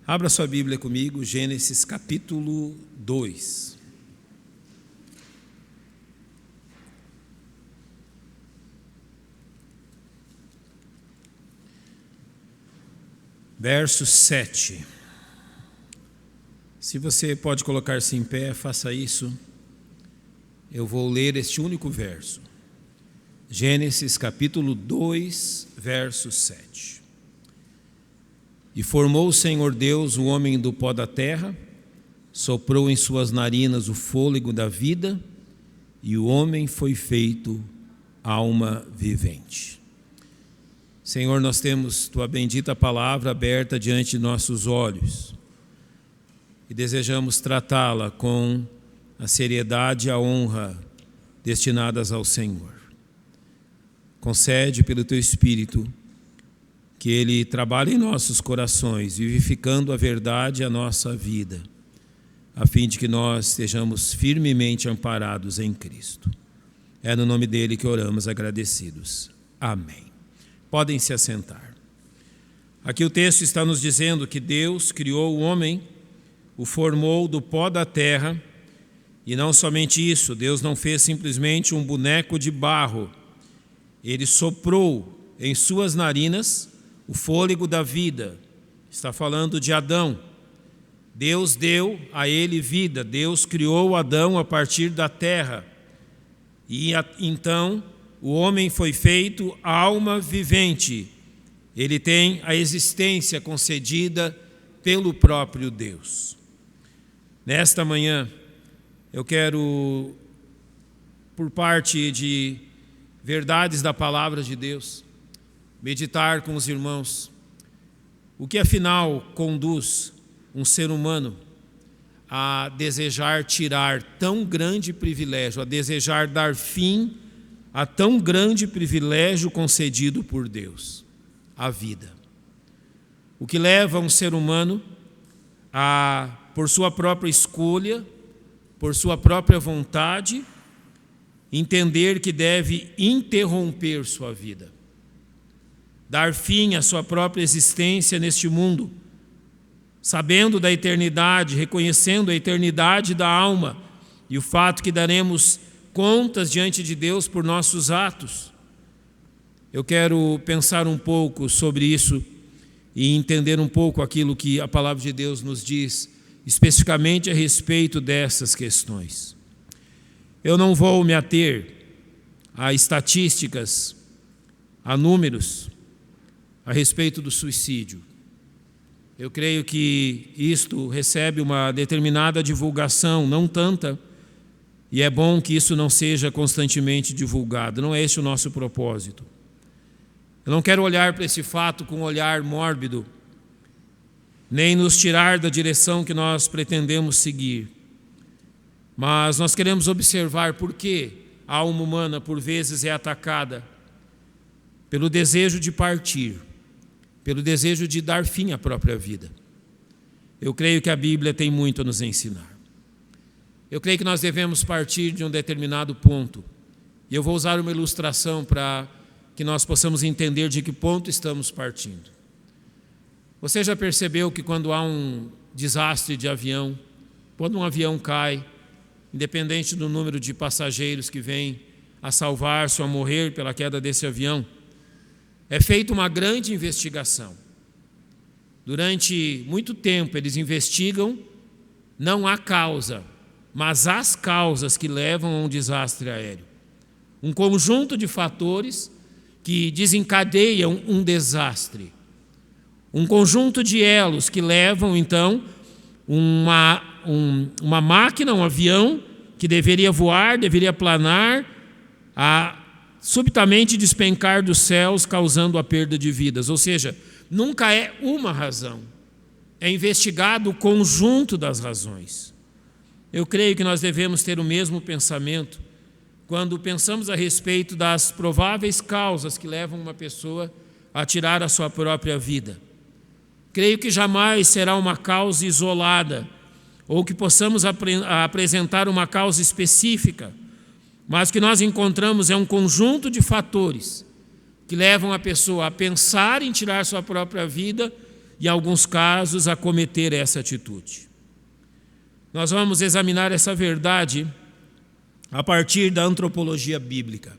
Abra sua Bíblia comigo, Gênesis capítulo 2. Verso 7. Se você pode colocar-se em pé, faça isso. Eu vou ler este único verso. Gênesis capítulo 2, verso 7. E formou o Senhor Deus o homem do pó da terra, soprou em suas narinas o fôlego da vida, e o homem foi feito alma vivente. Senhor, nós temos Tua bendita palavra aberta diante de nossos olhos e desejamos tratá-la com a seriedade e a honra destinadas ao Senhor. Concede pelo Teu Espírito que Ele trabalhe em nossos corações, vivificando a verdade e a nossa vida, a fim de que nós estejamos firmemente amparados em Cristo. É no nome dEle que oramos agradecidos. Amém. Podem se assentar. Aqui o texto está nos dizendo que Deus criou o homem, o formou do pó da terra, e não somente isso, Deus não fez simplesmente um boneco de barro. Ele soprou em suas narinas o fôlego da vida. Está falando de Adão. Deus deu a ele vida, Deus criou Adão a partir da terra. E então o homem foi feito alma vivente. Ele tem a existência concedida pelo próprio Deus. Nesta manhã, eu quero, por parte de verdades da palavra de Deus, meditar com os irmãos o que afinal conduz um ser humano a desejar tirar tão grande privilégio, a desejar dar fim a tão grande privilégio concedido por Deus, a vida. O que leva um ser humano a, por sua própria escolha, por sua própria vontade, entender que deve interromper sua vida, dar fim à sua própria existência neste mundo, sabendo da eternidade, reconhecendo a eternidade da alma e o fato que daremos contas diante de Deus por nossos atos. Eu quero pensar um pouco sobre isso e entender um pouco aquilo que a palavra de Deus nos diz, especificamente a respeito dessas questões. Eu não vou me ater a estatísticas, a números a respeito do suicídio. Eu creio que isto recebe uma determinada divulgação, não tanta, e é bom que isso não seja constantemente divulgado. Não é esse o nosso propósito. Eu não quero olhar para esse fato com um olhar mórbido, nem nos tirar da direção que nós pretendemos seguir. Mas nós queremos observar por que a alma humana, por vezes, é atacada pelo desejo de partir, pelo desejo de dar fim à própria vida. Eu creio que a Bíblia tem muito a nos ensinar. Eu creio que nós devemos partir de um determinado ponto. E eu vou usar uma ilustração para que nós possamos entender de que ponto estamos partindo. Você já percebeu que quando há um desastre de avião, quando um avião cai, independente do número de passageiros que vêm a salvar-se ou a morrer pela queda desse avião, é feita uma grande investigação. Durante muito tempo eles investigam não a causa, mas as causas que levam a um desastre aéreo. Um conjunto de fatores que desencadeiam um desastre. Um conjunto de elos que levam, então, uma máquina, um avião que deveria voar, deveria planar, a subitamente despencar dos céus, causando a perda de vidas. Ou seja, nunca é uma razão. É investigado o conjunto das razões. Eu creio que nós devemos ter o mesmo pensamento quando pensamos a respeito das prováveis causas que levam uma pessoa a tirar a sua própria vida. Creio que jamais será uma causa isolada, ou que possamos apresentar uma causa específica, mas o que nós encontramos é um conjunto de fatores que levam a pessoa a pensar em tirar sua própria vida em alguns casos, a cometer essa atitude. Nós vamos examinar essa verdade a partir da antropologia bíblica.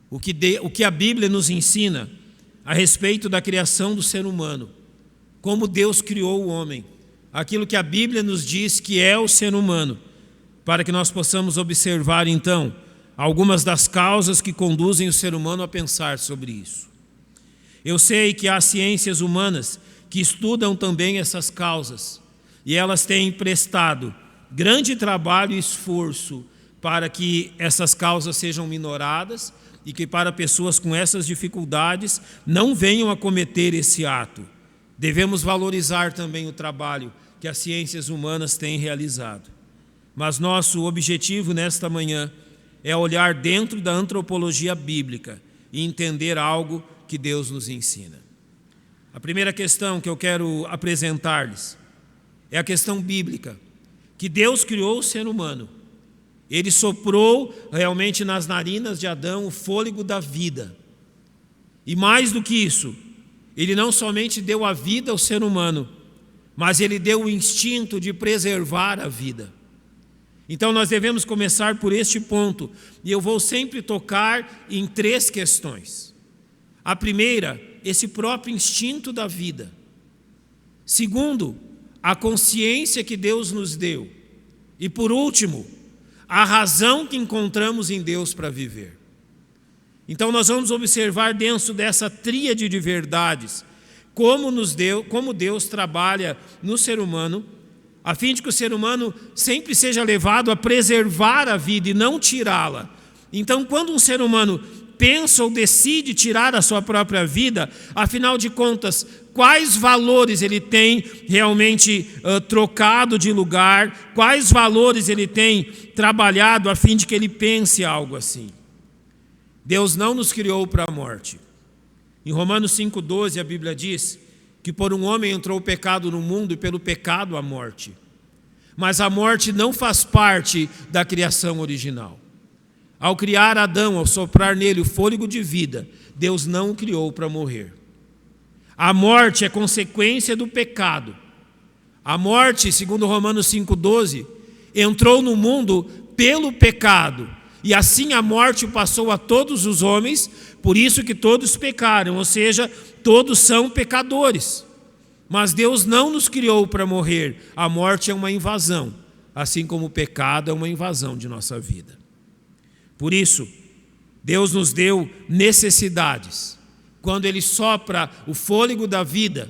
O que a Bíblia nos ensina a respeito da criação do ser humano, como Deus criou o homem, aquilo que a Bíblia nos diz que é o ser humano, para que nós possamos observar, então, algumas das causas que conduzem o ser humano a pensar sobre isso. Eu sei que há ciências humanas que estudam também essas causas, e elas têm prestado grande trabalho e esforço para que essas causas sejam minoradas e que para pessoas com essas dificuldades não venham a cometer esse ato. Devemos valorizar também o trabalho que as ciências humanas têm realizado. Mas nosso objetivo nesta manhã é olhar dentro da antropologia bíblica e entender algo que Deus nos ensina. A primeira questão que eu quero apresentar-lhes é a questão bíblica, que Deus criou o ser humano. Ele soprou realmente nas narinas de Adão o fôlego da vida. E mais do que isso, ele não somente deu a vida ao ser humano, mas ele deu o instinto de preservar a vida. Então nós devemos começar por este ponto, e eu vou sempre tocar em 3 questões. A primeira, esse próprio instinto da vida. Segundo, a consciência que Deus nos deu. E por último, a razão que encontramos em Deus para viver. Então nós vamos observar dentro dessa tríade de verdades como Deus trabalha no ser humano, a fim de que o ser humano sempre seja levado a preservar a vida e não tirá-la. Então, quando um ser humano pensa ou decide tirar a sua própria vida, afinal de contas, quais valores ele tem realmente trocado de lugar, quais valores ele tem trabalhado a fim de que ele pense algo assim. Deus não nos criou para a morte. Em Romanos 5,12 a Bíblia diz que por um homem entrou o pecado no mundo e pelo pecado a morte. Mas a morte não faz parte da criação original. Ao criar Adão, ao soprar nele o fôlego de vida, Deus não o criou para morrer. A morte é consequência do pecado. A morte, segundo Romanos 5,12, entrou no mundo pelo pecado. E assim a morte passou a todos os homens, por isso que todos pecaram, ou seja, todos são pecadores. Mas Deus não nos criou para morrer. A morte é uma invasão, assim como o pecado é uma invasão de nossa vida. Por isso, Deus nos deu necessidades. Quando Ele sopra o fôlego da vida,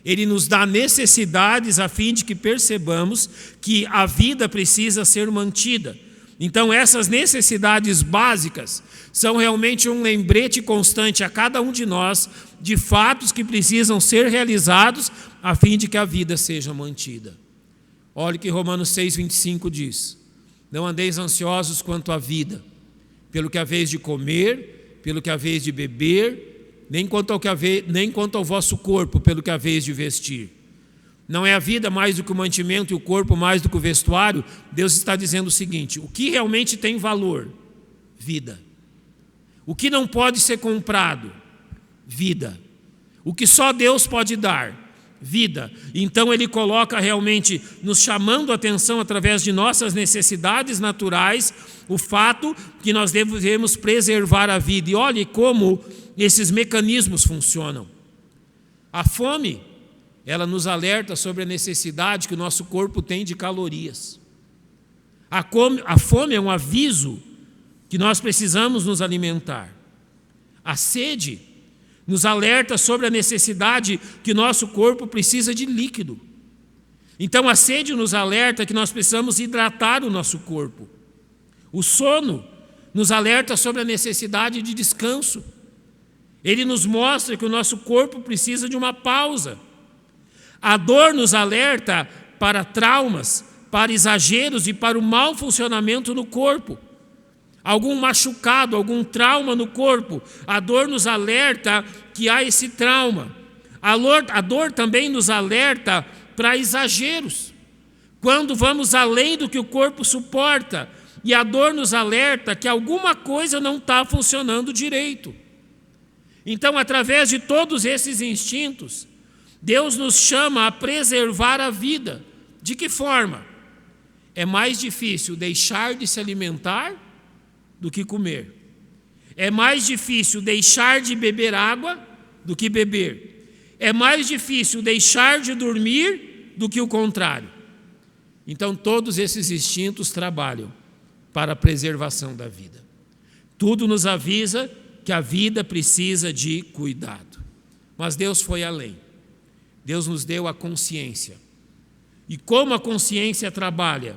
Ele nos dá necessidades a fim de que percebamos que a vida precisa ser mantida. Então essas necessidades básicas são realmente um lembrete constante a cada um de nós de fatos que precisam ser realizados a fim de que a vida seja mantida. Olhe que Romanos 6,25 diz: não andeis ansiosos quanto à vida, pelo que haveis de comer, pelo que haveis de beber, nem quanto ao vosso corpo, pelo que haveis de vestir. Não é a vida mais do que o mantimento e o corpo mais do que o vestuário? Deus está dizendo o seguinte: o que realmente tem valor? Vida. O que não pode ser comprado? Vida. O que só Deus pode dar? Vida. Então Ele coloca realmente, nos chamando a atenção através de nossas necessidades naturais, o fato que nós devemos preservar a vida. E olhe como esses mecanismos funcionam. A fome, ela nos alerta sobre a necessidade que o nosso corpo tem de calorias. A fome é um aviso que nós precisamos nos alimentar. A sede nos alerta sobre a necessidade que o nosso corpo precisa de líquido. Então a sede nos alerta que nós precisamos hidratar o nosso corpo. O sono nos alerta sobre a necessidade de descanso. Ele nos mostra que o nosso corpo precisa de uma pausa. A dor nos alerta para traumas, para exageros e para o mau funcionamento no corpo. Algum machucado, algum trauma no corpo, a dor nos alerta que há esse trauma. A dor também nos alerta para exageros. Quando vamos além do que o corpo suporta, e a dor nos alerta que alguma coisa não está funcionando direito. Então, através de todos esses instintos, Deus nos chama a preservar a vida. De que forma? É mais difícil deixar de se alimentar do que comer. É mais difícil deixar de beber água do que beber. É mais difícil deixar de dormir do que o contrário. Então, todos esses instintos trabalham para a preservação da vida. Tudo nos avisa que a vida precisa de cuidado. Mas Deus foi além. Deus nos deu a consciência. E como a consciência trabalha?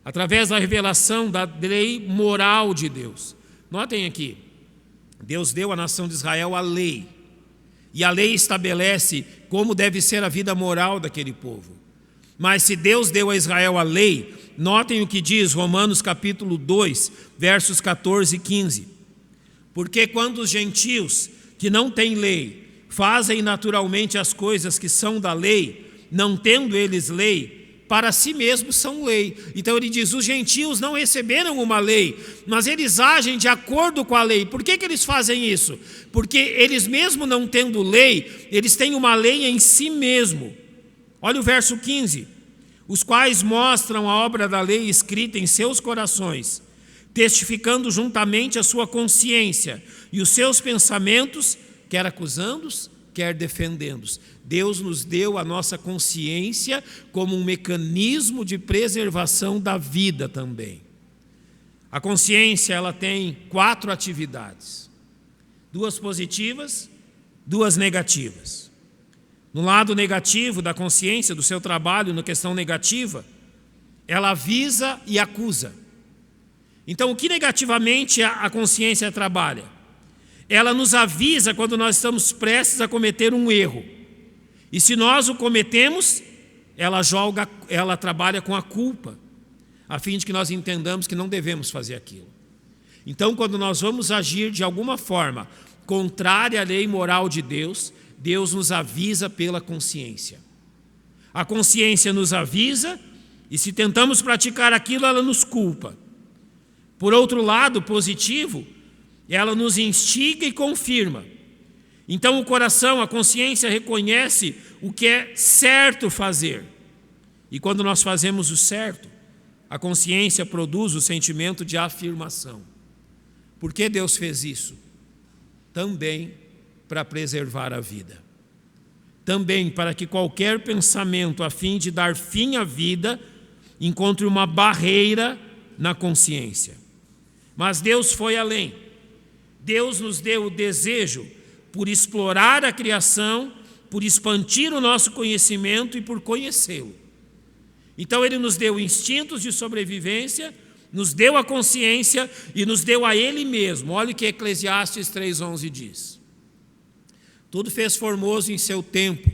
Através da revelação da lei moral de Deus. Notem aqui, Deus deu à nação de Israel a lei. E a lei estabelece como deve ser a vida moral daquele povo. Mas se Deus deu a Israel a lei, notem o que diz Romanos capítulo 2, versos 14 e 15. Porque quando os gentios que não têm lei fazem naturalmente as coisas que são da lei, não tendo eles lei, para si mesmos são lei. Então ele diz, os gentios não receberam uma lei, mas eles agem de acordo com a lei. Por que eles fazem isso? Porque eles mesmo não tendo lei, eles têm uma lei em si mesmo. Olha o verso 15. Os quais mostram a obra da lei escrita em seus corações, testificando juntamente a sua consciência e os seus pensamentos, quer acusando-os, quer defendendo-os. Deus nos deu a nossa consciência como um mecanismo de preservação da vida também. A consciência, ela tem 4 atividades. 2 positivas, 2 negativas. No lado negativo da consciência, do seu trabalho, na questão negativa, ela avisa e acusa. Então, o que negativamente a consciência trabalha? Ela nos avisa quando nós estamos prestes a cometer um erro. E se nós o cometemos, ela trabalha com a culpa, a fim de que nós entendamos que não devemos fazer aquilo. Então, quando nós vamos agir de alguma forma contrária à lei moral de Deus, Deus nos avisa pela consciência. A consciência nos avisa, e se tentamos praticar aquilo, ela nos culpa. Por outro lado, positivo, ela nos instiga e confirma. Então o coração, a consciência reconhece o que é certo fazer. E quando nós fazemos o certo, a consciência produz o sentimento de afirmação. Por que Deus fez isso? Também para preservar a vida. Também para que qualquer pensamento a fim de dar fim à vida encontre uma barreira na consciência. Mas Deus foi além. Deus nos deu o desejo por explorar a criação, por expandir o nosso conhecimento e por conhecê-lo. Então Ele nos deu instintos de sobrevivência, nos deu a consciência e nos deu a Ele mesmo. Olha o que Eclesiastes 3,11 diz. Tudo fez formoso em seu tempo,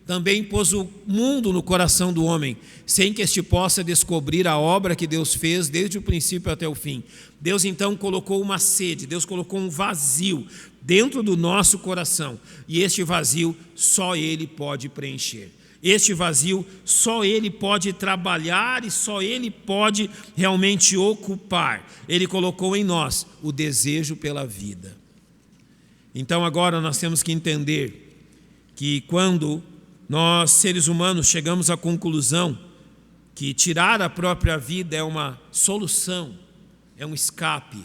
também pôs o mundo no coração do homem, sem que este possa descobrir a obra que Deus fez desde o princípio até o fim. Deus então colocou uma sede, Deus colocou um vazio dentro do nosso coração, e este vazio só Ele pode preencher. Este vazio só Ele pode trabalhar e só Ele pode realmente ocupar. Ele colocou em nós o desejo pela vida. Então agora nós temos que entender que quando nós, seres humanos, chegamos à conclusão que tirar a própria vida é uma solução, é um escape,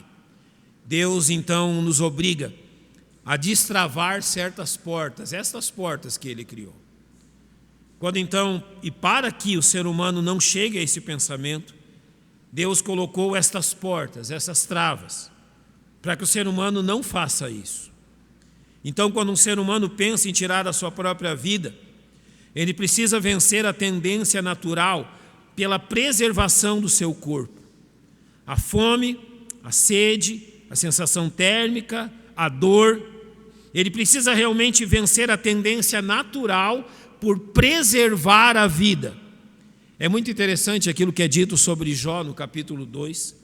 Deus então nos obriga a destravar certas portas, estas portas que Ele criou. Quando então, e para que o ser humano não chegue a esse pensamento, Deus colocou estas portas, essas travas, para que o ser humano não faça isso. Então, quando um ser humano pensa em tirar a sua própria vida, ele precisa vencer a tendência natural pela preservação do seu corpo. A fome, a sede, a sensação térmica, a dor. Ele precisa realmente vencer a tendência natural por preservar a vida. É muito interessante aquilo que é dito sobre Jó no capítulo 2.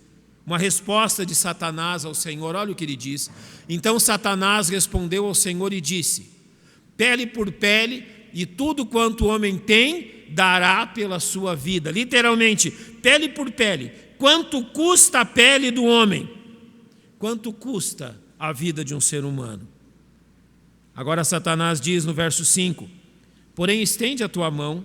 Uma resposta de Satanás ao Senhor, olha o que ele diz. Então Satanás respondeu ao Senhor e disse: pele por pele, e tudo quanto o homem tem, dará pela sua vida. Literalmente, pele por pele. Quanto custa a pele do homem? Quanto custa a vida de um ser humano? Agora Satanás diz no verso 5: Porém, estende a tua mão,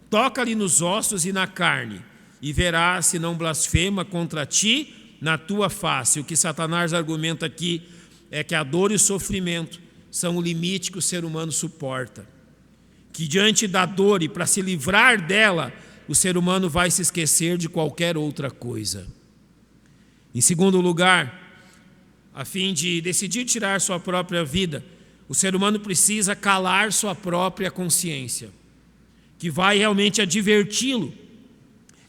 toca-lhe nos ossos e na carne, e verás se não blasfema contra ti na tua face. O que Satanás argumenta aqui é que a dor e o sofrimento são o limite que o ser humano suporta. Que diante da dor e para se livrar dela, o ser humano vai se esquecer de qualquer outra coisa. Em segundo lugar, a fim de decidir tirar sua própria vida, o ser humano precisa calar sua própria consciência, que vai realmente adverti-lo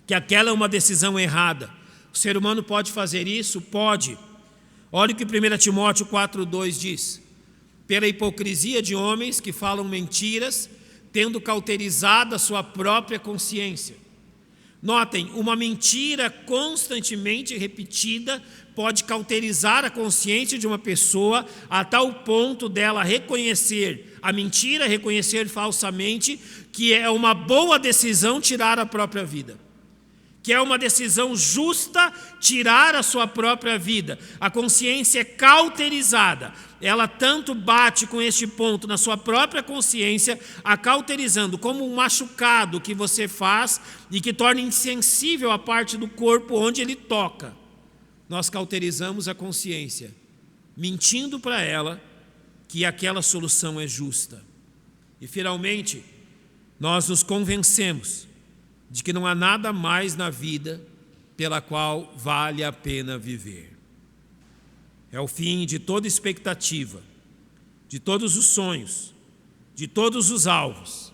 que aquela é uma decisão errada. O ser humano pode fazer isso? Pode. Olha o que 1 Timóteo 4,2 diz: pela hipocrisia de homens que falam mentiras, tendo cauterizado a sua própria consciência. Notem, uma mentira constantemente repetida pode cauterizar a consciência de uma pessoa a tal ponto dela reconhecer a mentira, reconhecer falsamente que é uma boa decisão tirar a própria vida, que é uma decisão justa tirar a sua própria vida. A consciência é cauterizada, ela tanto bate com este ponto na sua própria consciência, a cauterizando como um machucado que você faz e que torna insensível a parte do corpo onde ele toca. Nós cauterizamos a consciência, mentindo para ela que aquela solução é justa. E finalmente, nós nos convencemos de que não há nada mais na vida pela qual vale a pena viver. É o fim de toda expectativa, de todos os sonhos, de todos os alvos.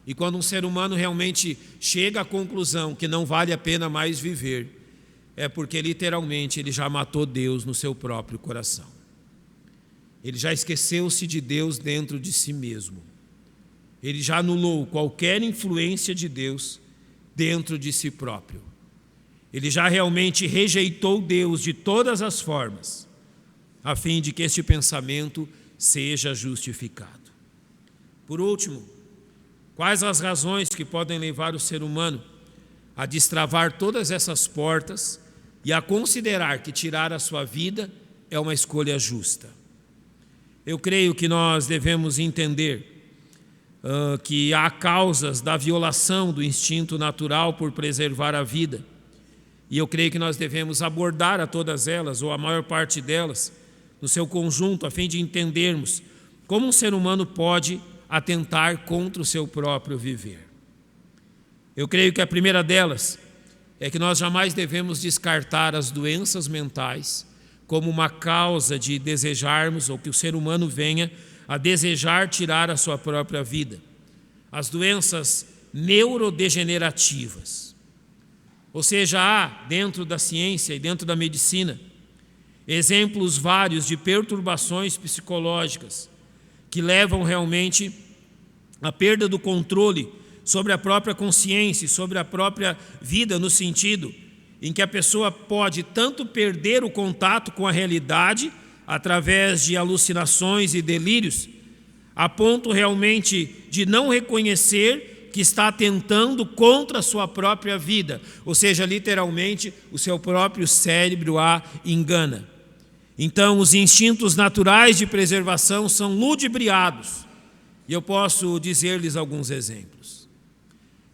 E quando um ser humano realmente chega à conclusão que não vale a pena mais viver, é porque literalmente ele já matou Deus no seu próprio coração. Ele já esqueceu-se de Deus dentro de si mesmo. Ele já anulou qualquer influência de Deus dentro de si próprio. Ele já realmente rejeitou Deus de todas as formas, a fim de que este pensamento seja justificado. Por último, quais as razões que podem levar o ser humano a destravar todas essas portas e a considerar que tirar a sua vida é uma escolha justa? Eu creio que nós devemos entender que há causas da violação do instinto natural por preservar a vida. E eu creio que nós devemos abordar a todas elas, ou a maior parte delas, no seu conjunto, a fim de entendermos como um ser humano pode atentar contra o seu próprio viver. Eu creio que a primeira delas é que nós jamais devemos descartar as doenças mentais como uma causa de desejarmos, ou que o ser humano venha a desejar tirar a sua própria vida. As doenças neurodegenerativas. Ou seja, há dentro da ciência e dentro da medicina exemplos vários de perturbações psicológicas que levam realmente à perda do controle sobre a própria consciência e sobre a própria vida, no sentido em que a pessoa pode tanto perder o contato com a realidade através de alucinações e delírios, a ponto realmente de não reconhecer que está atentando contra a sua própria vida, ou seja, literalmente o seu próprio cérebro a engana. Então, os instintos naturais de preservação são ludibriados, e eu posso dizer-lhes alguns exemplos.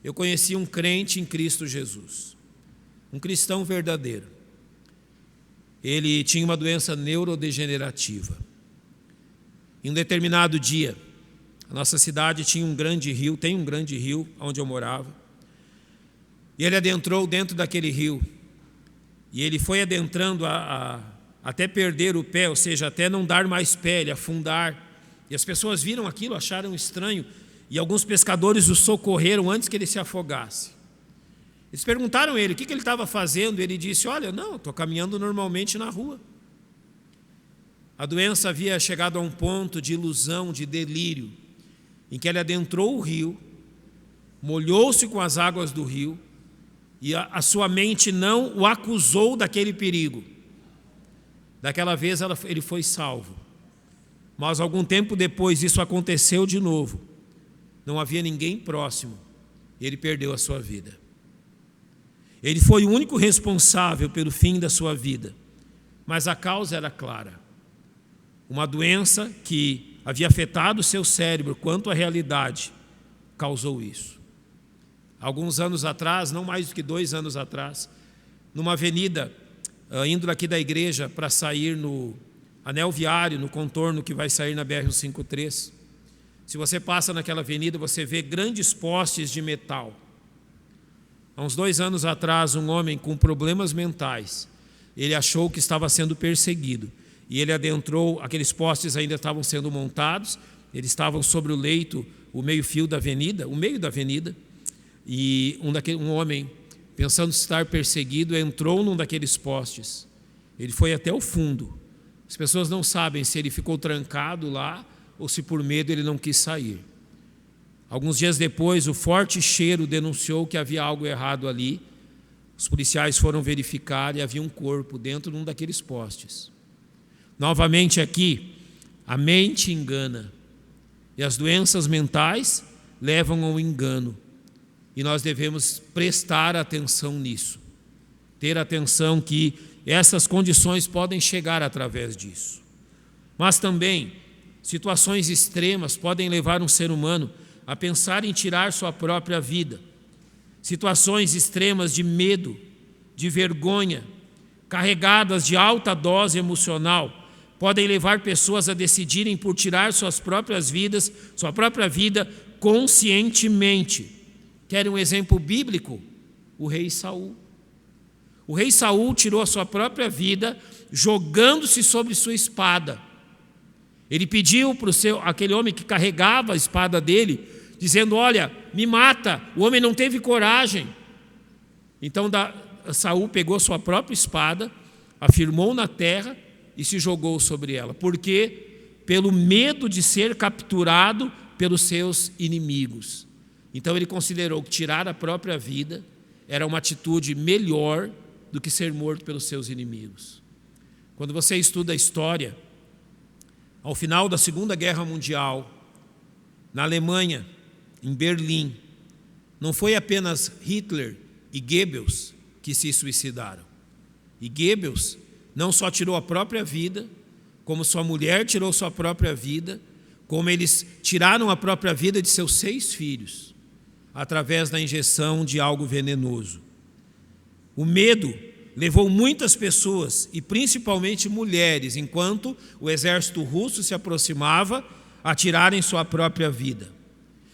Eu conheci um crente em Cristo Jesus, um cristão verdadeiro. Ele tinha uma doença neurodegenerativa. Em um determinado dia, a nossa cidade tinha um grande rio, tem um grande rio onde eu morava. E ele adentrou dentro daquele rio. E ele foi adentrando até perder o pé, ou seja, até não dar mais pé, ele afundar. E as pessoas viram aquilo, acharam estranho. E alguns pescadores o socorreram antes que ele se afogasse. Eles perguntaram a ele o que ele estava fazendo. Ele disse: olha, não, estou caminhando normalmente na rua. A doença havia chegado a um ponto de ilusão, de delírio, em que ele adentrou o rio, molhou-se com as águas do rio, e a sua mente não o acusou daquele perigo. Daquela vez ele foi salvo. Mas algum tempo depois isso aconteceu de novo. Não havia ninguém próximo. E ele perdeu a sua vida. Ele foi o único responsável pelo fim da sua vida. Mas a causa era clara. Uma doença que havia afetado o seu cérebro quanto à realidade, causou isso. Alguns anos atrás, não mais do que 2 anos atrás, numa avenida, indo daqui da igreja para sair no anel viário, no contorno que vai sair na BR-153, se você passa naquela avenida, você vê grandes postes de metal. Há uns 2 anos atrás, um homem com problemas mentais, ele achou que estava sendo perseguido, e ele adentrou, aqueles postes ainda estavam sendo montados, eles estavam sobre o leito, o meio-fio da avenida, o meio da avenida, e um homem, pensando estar perseguido, entrou num daqueles postes. Ele foi até o fundo. As pessoas não sabem se ele ficou trancado lá ou se por medo ele não quis sair. Alguns dias depois, o forte cheiro denunciou que havia algo errado ali. Os policiais foram verificar e havia um corpo dentro de um daqueles postes. Novamente aqui, a mente engana e as doenças mentais levam ao engano. E nós devemos prestar atenção nisso, ter atenção que essas condições podem chegar através disso. Mas também, situações extremas podem levar um ser humano a pensar em tirar sua própria vida. Situações extremas de medo, de vergonha, carregadas de alta dose emocional, podem levar pessoas a decidirem por tirar suas próprias vidas, sua própria vida conscientemente. Querem um exemplo bíblico? O rei Saul. O rei Saul tirou a sua própria vida jogando-se sobre sua espada. Ele pediu para aquele homem que carregava a espada dele, dizendo: olha, me mata. O homem não teve coragem. Então Saul pegou sua própria espada, afirmou na terra e se jogou sobre ela. Por quê? Pelo medo de ser capturado pelos seus inimigos. Então ele considerou que tirar a própria vida era uma atitude melhor do que ser morto pelos seus inimigos. Quando você estuda a história, ao final da Segunda Guerra Mundial, na Alemanha, em Berlim, não foi apenas Hitler e Goebbels que se suicidaram. E Goebbels não só tirou a própria vida, como sua mulher tirou sua própria vida, como eles tiraram a própria vida de seus 6 filhos, através da injeção de algo venenoso. O medo levou muitas pessoas, e principalmente mulheres, enquanto o exército russo se aproximava, a tirarem sua própria vida.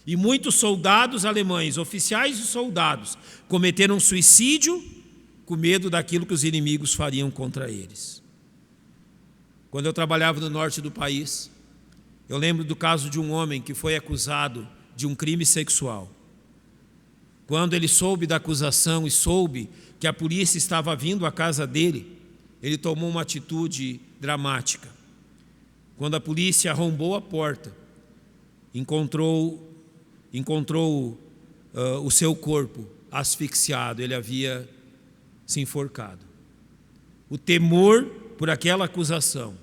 E muitos soldados alemães, oficiais e soldados, cometeram suicídio com medo daquilo que os inimigos fariam contra eles. Quando eu trabalhava no norte do país, eu lembro do caso de um homem que foi acusado de um crime sexual. Quando ele soube da acusação e soube que a polícia estava vindo à casa dele, ele tomou uma atitude dramática. Quando a polícia arrombou a porta, encontrou o seu corpo asfixiado, ele havia se enforcado. O temor por aquela acusação.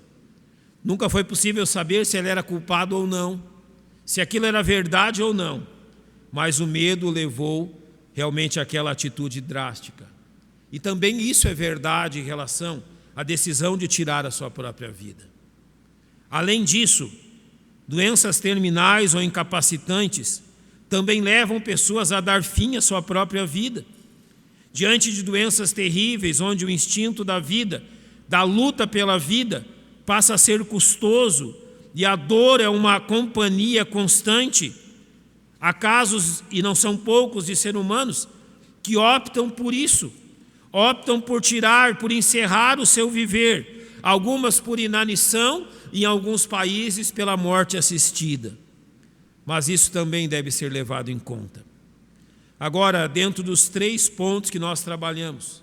Nunca foi possível saber se ele era culpado ou não, se aquilo era verdade ou não, mas o medo o levou realmente àquela atitude drástica. E também isso é verdade em relação à decisão de tirar a sua própria vida. Além disso, doenças terminais ou incapacitantes também levam pessoas a dar fim à sua própria vida. Diante de doenças terríveis, onde o instinto da vida, da luta pela vida, passa a ser custoso e a dor é uma companhia constante, há casos, e não são poucos, de seres humanos que optam por isso, optam por tirar, por encerrar o seu viver, algumas por inanição e em alguns países pela morte assistida. Mas isso também deve ser levado em conta. Agora, dentro dos 3 pontos que nós trabalhamos,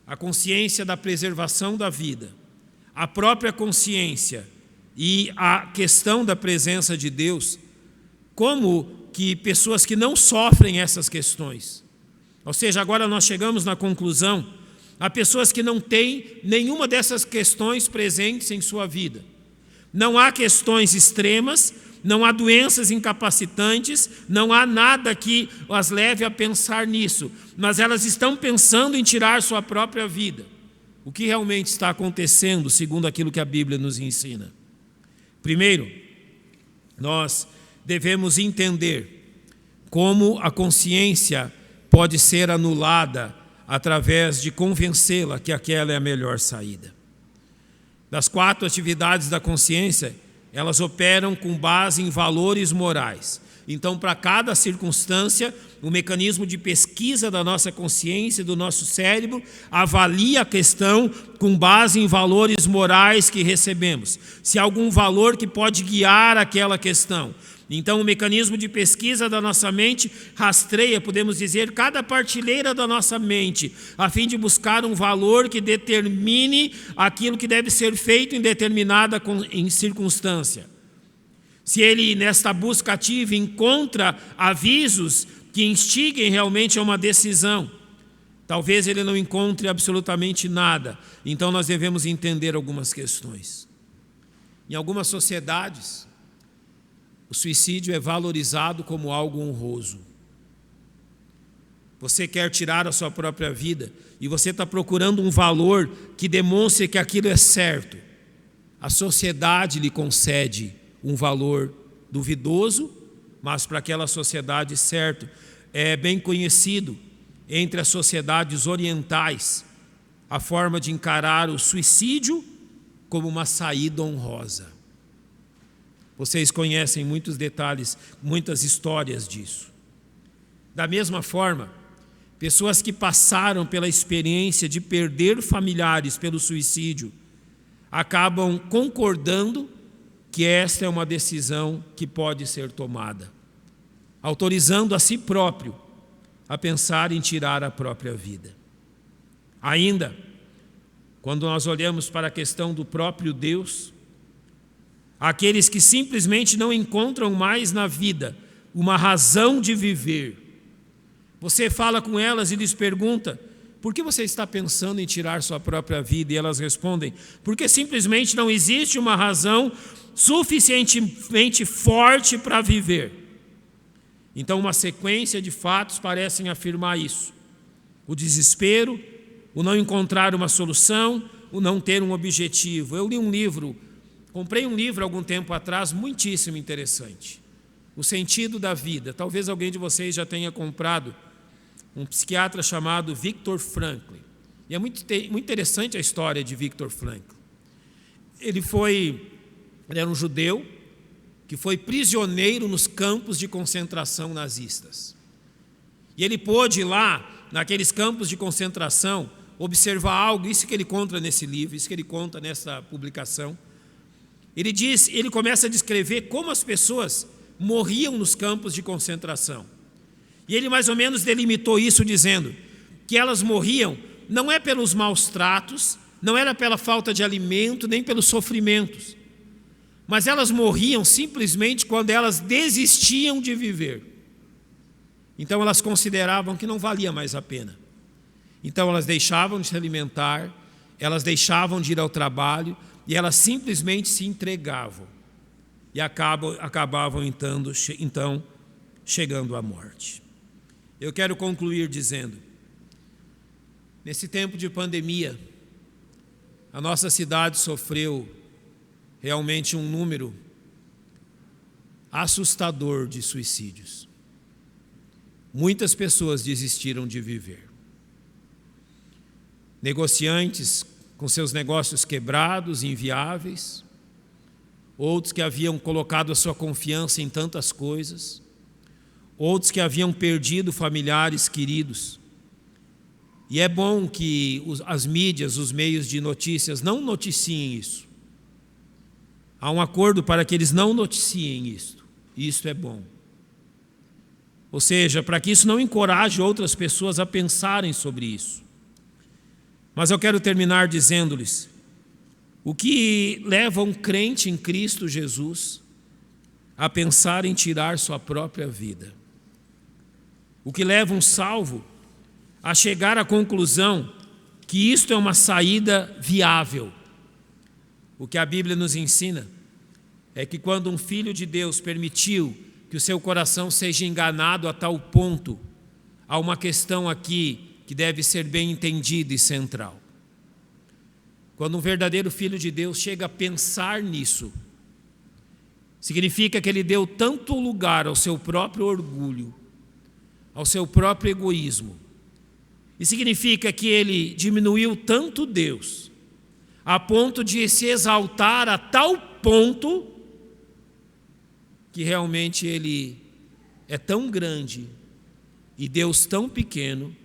a consciência da preservação da vida, a própria consciência e a questão da presença de Deus, como que pessoas que não sofrem essas questões, ou seja, agora nós chegamos na conclusão, há pessoas que não têm nenhuma dessas questões presentes em sua vida. Não há questões extremas, não há doenças incapacitantes, não há nada que as leve a pensar nisso, mas elas estão pensando em tirar sua própria vida. O que realmente está acontecendo, segundo aquilo que a Bíblia nos ensina? Primeiro, nós devemos entender como a consciência pode ser anulada através de convencê-la que aquela é a melhor saída. Das 4 atividades da consciência, elas operam com base em valores morais. Então, para cada circunstância, o mecanismo de pesquisa da nossa consciência, do nosso cérebro, avalia a questão com base em valores morais que recebemos. Se há algum valor que pode guiar aquela questão. Então, o mecanismo de pesquisa da nossa mente rastreia, podemos dizer, cada partilheira da nossa mente, a fim de buscar um valor que determine aquilo que deve ser feito em determinada circunstância. Se ele, nesta busca ativa, encontra avisos que instiguem realmente a uma decisão, talvez ele não encontre absolutamente nada. Então, nós devemos entender algumas questões. Em algumas sociedades, o suicídio é valorizado como algo honroso. Você quer tirar a sua própria vida e você está procurando um valor que demonstre que aquilo é certo. A sociedade lhe concede um valor duvidoso, mas para aquela sociedade certo. É bem conhecido entre as sociedades orientais a forma de encarar o suicídio como uma saída honrosa. Vocês conhecem muitos detalhes, muitas histórias disso. Da mesma forma, pessoas que passaram pela experiência de perder familiares pelo suicídio acabam concordando que esta é uma decisão que pode ser tomada, autorizando a si próprio a pensar em tirar a própria vida. Ainda, quando nós olhamos para a questão do próprio Deus, aqueles que simplesmente não encontram mais na vida uma razão de viver, você fala com elas e lhes pergunta: por que você está pensando em tirar sua própria vida? E elas respondem: porque simplesmente não existe uma razão suficientemente forte para viver. Então, uma sequência de fatos parecem afirmar isso: o desespero, o não encontrar uma solução, o não ter um objetivo. Eu li um livro, comprei um livro algum tempo atrás, muitíssimo interessante, O Sentido da Vida. Talvez alguém de vocês já tenha comprado. Um psiquiatra chamado Viktor Frankl. E é muito interessante a história de Viktor Frankl. Ele era um judeu que foi prisioneiro nos campos de concentração nazistas. E ele pôde lá, naqueles campos de concentração, observar algo, isso que ele conta nesse livro, isso que ele conta nessa publicação. Ele começa a descrever como as pessoas morriam nos campos de concentração. E ele mais ou menos delimitou isso dizendo que elas morriam não é pelos maus tratos, não era pela falta de alimento, nem pelos sofrimentos, mas elas morriam simplesmente quando elas desistiam de viver. Então elas consideravam que não valia mais a pena. Então elas deixavam de se alimentar, elas deixavam de ir ao trabalho e elas simplesmente se entregavam e acabavam então chegando à morte. Eu quero concluir dizendo, nesse tempo de pandemia, a nossa cidade sofreu realmente um número assustador de suicídios. Muitas pessoas desistiram de viver. Negociantes com seus negócios quebrados, inviáveis, outros que haviam colocado a sua confiança em tantas coisas, outros que haviam perdido familiares queridos. E é bom que as mídias, os meios de notícias não noticiem isso. Há um acordo para que eles não noticiem isto. Isto é bom. Ou seja, para que isso não encoraje outras pessoas a pensarem sobre isso. Mas eu quero terminar dizendo-lhes o que leva um crente em Cristo Jesus a pensar em tirar sua própria vida. O que leva um salvo a chegar à conclusão que isto é uma saída viável. O que a Bíblia nos ensina é que quando um filho de Deus permitiu que o seu coração seja enganado a tal ponto, há uma questão aqui que deve ser bem entendida e central. Quando um verdadeiro filho de Deus chega a pensar nisso, significa que ele deu tanto lugar ao seu próprio orgulho, ao seu próprio egoísmo. E significa que ele diminuiu tanto Deus, a ponto de se exaltar a tal ponto que realmente ele é tão grande e Deus tão pequeno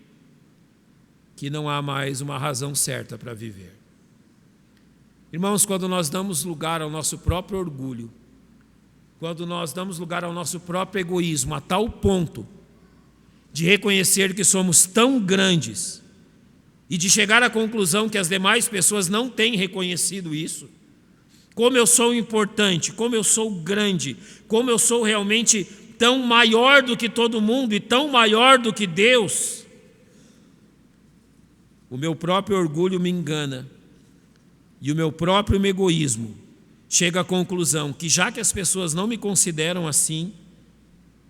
que não há mais uma razão certa para viver. Irmãos, quando nós damos lugar ao nosso próprio orgulho, quando nós damos lugar ao nosso próprio egoísmo a tal ponto de reconhecer que somos tão grandes e de chegar à conclusão que as demais pessoas não têm reconhecido isso, como eu sou importante, como eu sou grande, como eu sou realmente tão maior do que todo mundo e tão maior do que Deus, o meu próprio orgulho me engana e o meu próprio egoísmo chega à conclusão que, já que as pessoas não me consideram assim,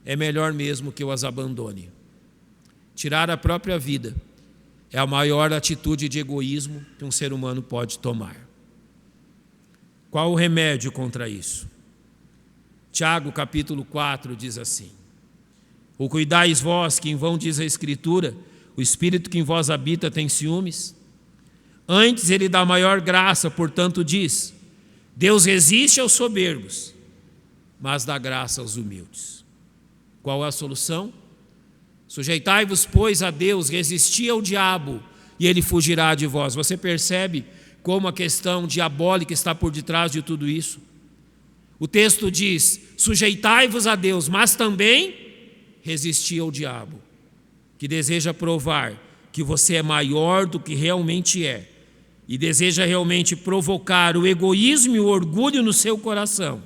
é melhor mesmo que eu as abandone. Tirar a própria vida é a maior atitude de egoísmo que um ser humano pode tomar. Qual o remédio contra isso? Tiago capítulo 4 diz assim: ou cuidais vós, que em vão diz a Escritura, o Espírito que em vós habita tem ciúmes? Antes ele dá maior graça, portanto diz: Deus resiste aos soberbos, mas dá graça aos humildes. Qual é a solução? Sujeitai-vos, pois, a Deus, resisti ao diabo, e ele fugirá de vós. Você percebe como a questão diabólica está por detrás de tudo isso? O texto diz: sujeitai-vos a Deus, mas também resisti ao diabo, que deseja provar que você é maior do que realmente é, e deseja realmente provocar o egoísmo e o orgulho no seu coração.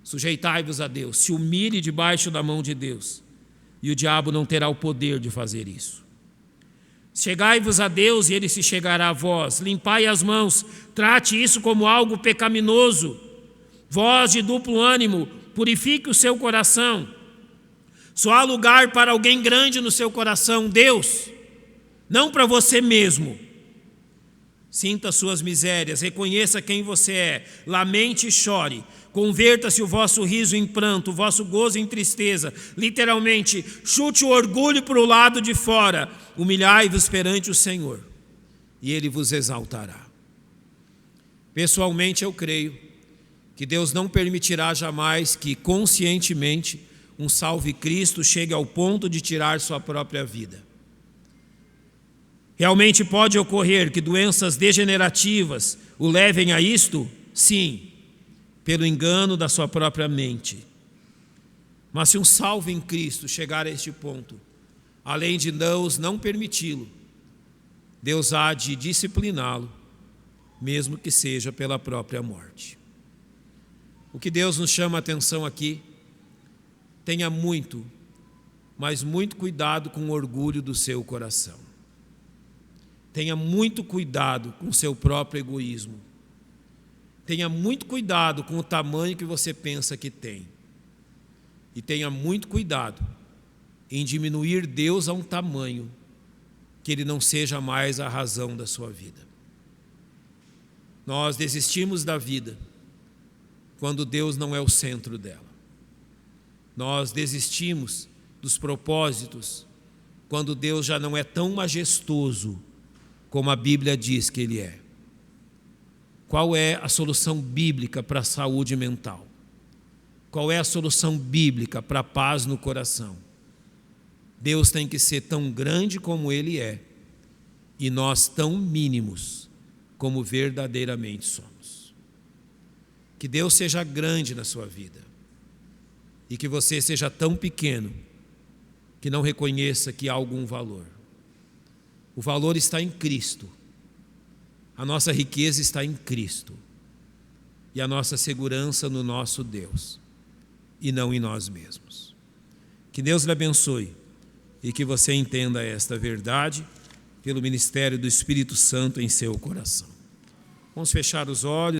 Sujeitai-vos a Deus, se humilhe debaixo da mão de Deus, e o diabo não terá o poder de fazer isso. Chegai-vos a Deus e ele se chegará a vós. Limpai as mãos, trate isso como algo pecaminoso. Vós de duplo ânimo, purifique o seu coração. Só há lugar para alguém grande no seu coração, Deus, não para você mesmo. Sinta suas misérias, reconheça quem você é, lamente e chore. Converta-se o vosso riso em pranto, o vosso gozo em tristeza. Literalmente, chute o orgulho para o lado de fora. Humilhai-vos perante o Senhor, e Ele vos exaltará. Pessoalmente, eu creio que Deus não permitirá jamais que, conscientemente, um salve Cristo chegue ao ponto de tirar sua própria vida. Realmente pode ocorrer que doenças degenerativas o levem a isto? Sim, pelo engano da sua própria mente. Mas se um salvo em Cristo chegar a este ponto, além de Deus não permiti-lo, Deus há de discipliná-lo, mesmo que seja pela própria morte. O que Deus nos chama a atenção aqui: tenha muito, mas muito cuidado com o orgulho do seu coração. Tenha muito cuidado com o seu próprio egoísmo. Tenha muito cuidado com o tamanho que você pensa que tem. E tenha muito cuidado em diminuir Deus a um tamanho que Ele não seja mais a razão da sua vida. Nós desistimos da vida quando Deus não é o centro dela. Nós desistimos dos propósitos quando Deus já não é tão majestoso como a Bíblia diz que Ele é. Qual é a solução bíblica para a saúde mental? Qual é a solução bíblica para a paz no coração? Deus tem que ser tão grande como Ele é, e nós tão mínimos como verdadeiramente somos. Que Deus seja grande na sua vida, e que você seja tão pequeno que não reconheça que há algum valor. O valor está em Cristo. A nossa riqueza está em Cristo. E a nossa segurança no nosso Deus, e não em nós mesmos. Que Deus lhe abençoe e que você entenda esta verdade pelo ministério do Espírito Santo em seu coração. Vamos fechar os olhos.